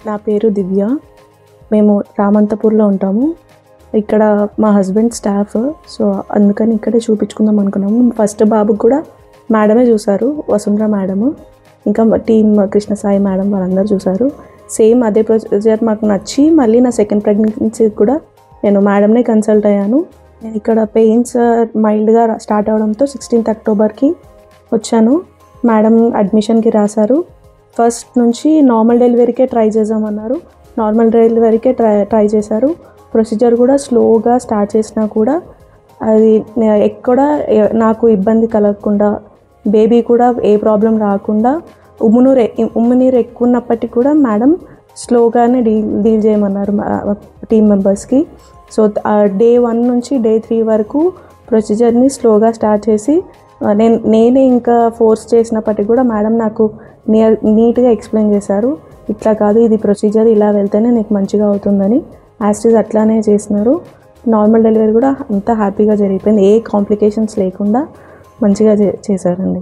నా పేరు దివ్య. మేము రామంతపూర్లో ఉంటాము. ఇక్కడ మా హస్బెండ్ స్టాఫ్, సో అందుకని ఇక్కడే చూపించుకుందాం అనుకున్నాము. ఫస్ట్ బాబుకి కూడా మేడమే చూసారు, వసుంధర మేడము, ఇంకా టీమ్ కృష్ణ సాయి మేడం వాళ్ళందరూ చూసారు. సేమ్ అదే ప్రొసీజర్ మాకు నచ్చి మళ్ళీ నా సెకండ్ ప్రెగ్నెన్సీ కూడా నేను మేడంనే కన్సల్ట్ అయ్యాను. నేను ఇక్కడ పెయిన్స్ మైల్డ్గా స్టార్ట్ అవడంతో 16th అక్టోబర్కి వచ్చాను. మేడం అడ్మిషన్కి రాశారు. ఫస్ట్ నుంచి నార్మల్ డెలివరీకే ట్రై చేద్దామన్నారు. నార్మల్ డెలివరీకే ట్రై చేశారు. ప్రొసీజర్ కూడా స్లోగా స్టార్ట్ చేసినా కూడా అది ఎక్కడ నాకు ఇబ్బంది కలగకుండా, బేబీ కూడా ఏ ప్రాబ్లం రాకుండా, ఉమ్మునీరు ఎక్కువ ఉన్నప్పటికీ కూడా మేడం స్లోగానే డీల్ చేయమన్నారు టీమ్ మెంబర్స్కి. సో డే 1 నుంచి డే 3 వరకు ప్రొసీజర్ని స్లోగా స్టార్ట్ చేసి నేనే ఇంకా ఫోర్స్ చేసినప్పటికీ కూడా మేడం నాకు నీట్గా ఎక్స్ప్లెయిన్ చేశారు. ఇట్లా కాదు, ఇది ప్రొసీజర్, ఇలా వెళ్తేనే నీకు మంచిగా అవుతుందని యాస్టీజ్ అట్లానే చేసినారు. నార్మల్ డెలివరీ కూడా అంతా హ్యాపీగా జరిగిపోయింది. ఏ కాంప్లికేషన్స్ లేకుండా మంచిగా చేశారండి.